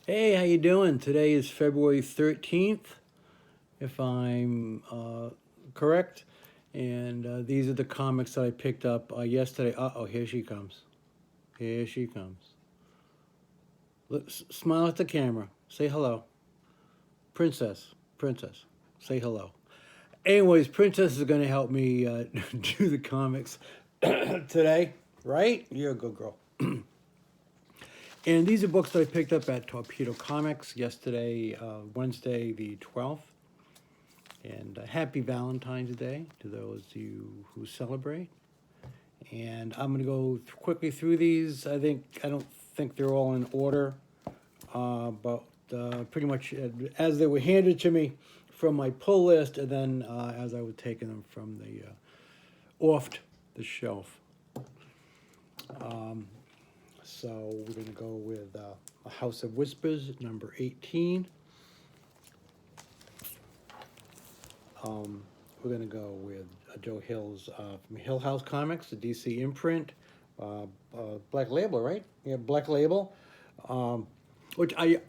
Hey, how you doing? Today is February 13th, if I'm correct. And these are the comics that I picked up yesterday. Uh-oh, here she comes. Here she comes. Smile at the camera. Say hello. Princess, say hello. Anyways, Princess is going to help me do the comics today, right? You're a good girl. And these are books that I picked up at Torpedo Comics yesterday, Wednesday the 12th. And happy Valentine's Day to those of you who celebrate. And I'm going to go quickly through these. I don't think they're all in order, but pretty much as they were handed to me from my pull list, and then as I was taking them from the off the shelf. So we're going to go with A House of Whispers, number 18. We're going to go with Joe Hill's from Hill House Comics, the DC imprint, Black Label, right? Yeah, Black Label. Um, which I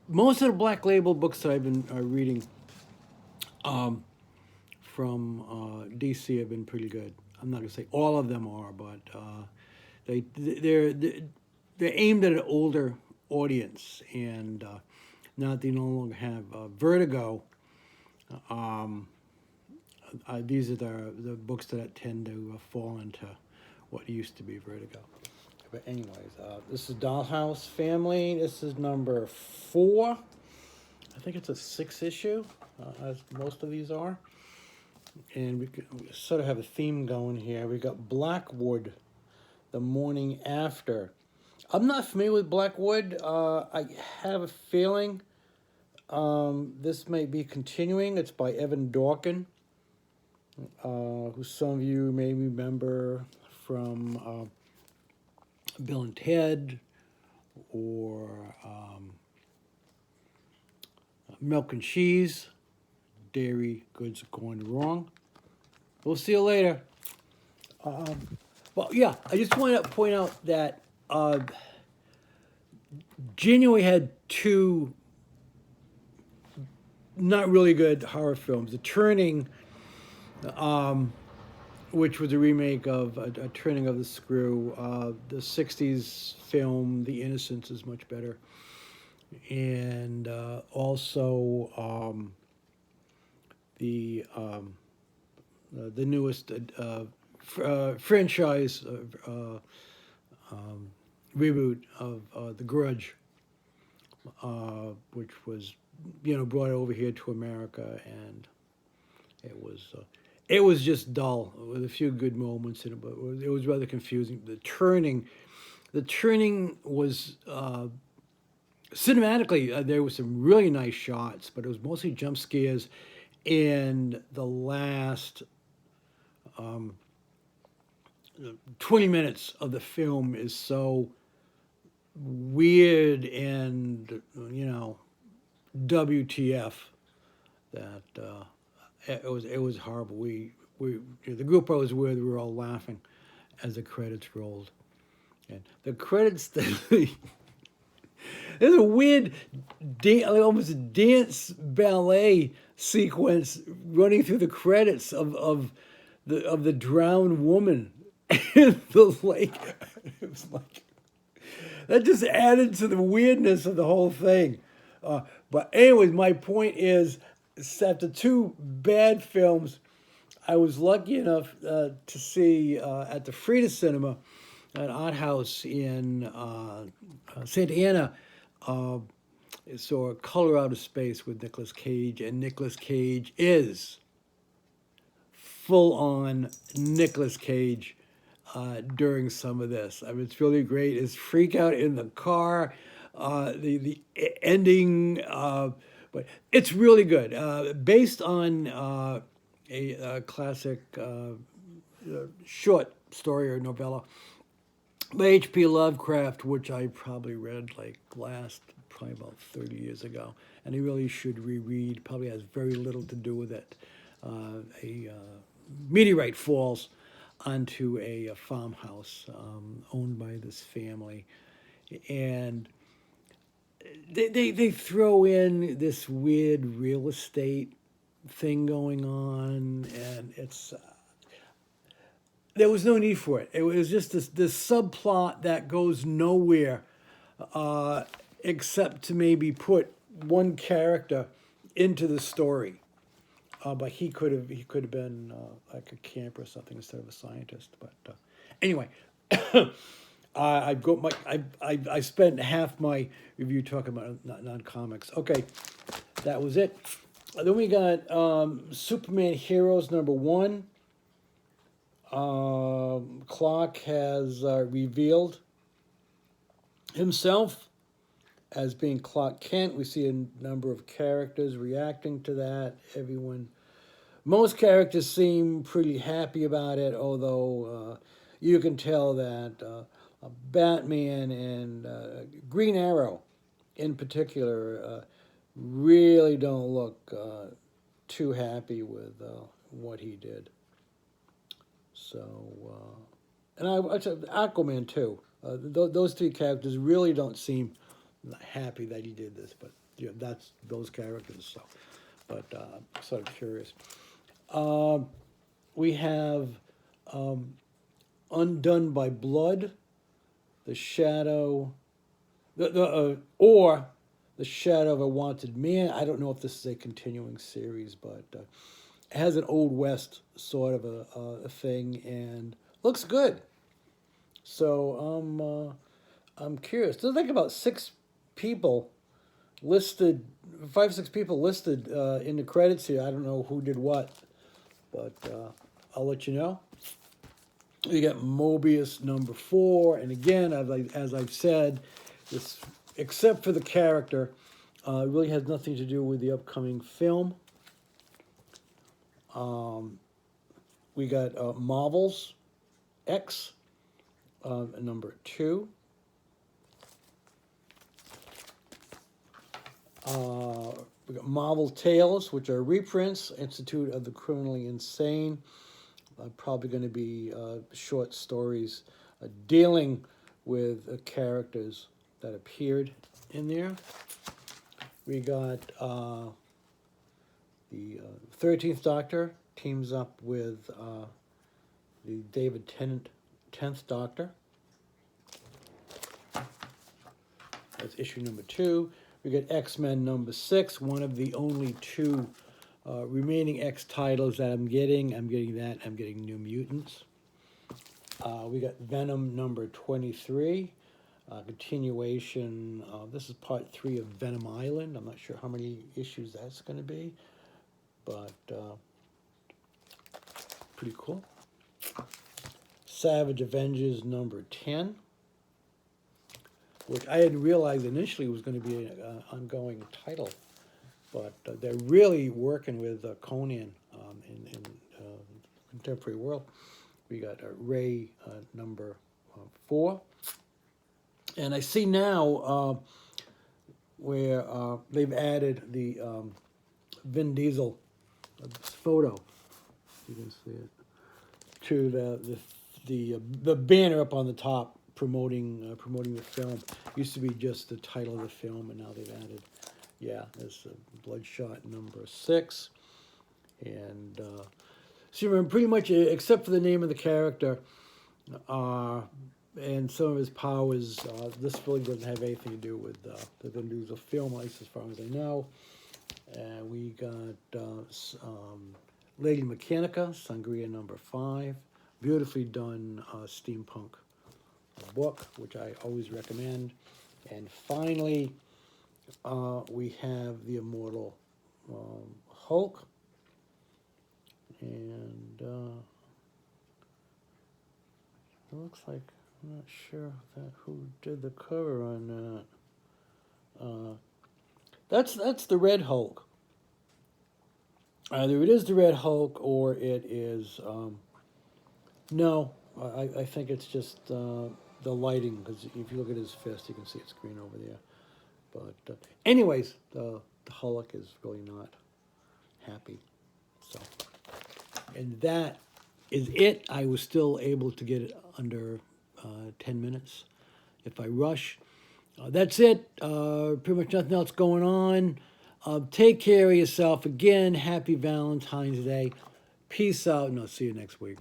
most of the Black Label books that I've been reading from DC have been pretty good. I'm not going to say all of them are, but they're aimed at an older audience, and now that they no longer have Vertigo. Um, these are the books that tend to fall into what used to be Vertigo. But anyways, this is Dollhouse Family. This is number 4. I think it's a 6 issue, as most of these are. And we sort of have a theme going here. We got Blackwood, The Morning After. I'm not familiar with Blackwood. I have a feeling this may be continuing. It's by Evan Dorkin, who some of you may remember from Bill and Ted or Milk and Cheese. Dairy goods are going wrong. We'll see you later. Well, yeah, I just want to point out that January had 2 not really good horror films. The Turning, which was a remake of a Turning of the Screw. The 60s film, The Innocents, is much better. And also the newest franchise reboot of The Grudge, which was brought over here to America, and it was just dull with a few good moments in it, but it was rather confusing. The turning was cinematically, there were some really nice shots, but it was mostly jump scares. And the last 20 minutes of the film is so weird and, WTF that it was horrible. We the group I was with, we were all laughing as the credits rolled. And the credits, there's a weird, almost a dance ballet sequence running through the credits of the drowned woman in the lake. It was like that just added to the weirdness of the whole thing. But anyways, my point is, after 2 bad films, I was lucky enough to see at the Frida Cinema, an art house in Santa Ana. Saw Color Out of Space with Nicolas Cage, and Nicolas Cage is full on Nicolas Cage during some of this. I mean, it's really great. His freak out in the car, the ending, but it's really good. Based on a classic short story or novella by H.P. Lovecraft, which I probably read probably about 30 years ago, and I really should reread. Probably has very little to do with it. A meteorite falls onto a farmhouse owned by this family, and they throw in this weird real estate thing going on, and it's there was no need for it. It was just this subplot that goes nowhere, uh, except to maybe put one character into the story. But he could have been like a camper or something instead of a scientist. But anyway, I go my I spent half my review talking about non comics. Okay, that was it. Then we got Superman Heroes #1. Clark has revealed himself as being Clark Kent. We see a number of characters reacting to that. Most characters seem pretty happy about it, although you can tell that Batman and Green Arrow, in particular, really don't look too happy with what he did. So, and I said Aquaman too. Those three characters really don't seem happy that he did this, but that's those characters. So, but sort of curious. We have Undone by Blood, The Shadow, or The Shadow of a Wanted Man. I don't know if this is a continuing series, but it has an Old West sort of a thing and looks good. So I'm curious. There's like about people listed, 5, 6 people listed in the credits here. I don't know who did what, but I'll let you know. We got Mobius #4, and again, as I've said, this except for the character, it really has nothing to do with the upcoming film. We got Marvel's X #2. We got Marvel Tales, which are reprints, Institute of the Criminally Insane. Probably going to be short stories dealing with characters that appeared in there. We got the 13th Doctor teams up with the David Tennant 10th Doctor. That's issue #2. We got X-Men #6, one of the only two remaining X titles that I'm getting. I'm getting that. I'm getting New Mutants. We got Venom #23, continuation. This is part 3 of Venom Island. I'm not sure how many issues that's going to be, but pretty cool. Savage Avengers #10, which I didn't realize initially was going to be an ongoing title. But they're really working with Conan in contemporary world. We got Ray #4. And I see now where they've added the Vin Diesel photo. You can see it to the banner up on the top promoting the film. Used to be just the title of the film, and now they've added. Yeah, there's Bloodshot #6. And so you remember pretty much, except for the name of the character and some of his powers, this really doesn't have anything to do with the Vin Diesel film, at least as far as I know. We got Lady Mechanica, Sangria #5. Beautifully done steampunk book, which I always recommend. And finally, we have the Immortal Hulk, and it looks like, I'm not sure who did the cover on that. That's the Red Hulk. Either it is the Red Hulk or it is no. I think it's just the lighting, because if you look at his fist, you can see it's green over there. But anyways, the Hulk is really not happy. So, and that is it. I was still able to get it under 10 minutes. If I rush, That's it. Pretty much nothing else going on. Take care of yourself. Again, happy Valentine's Day. Peace out, and I'll see you next week.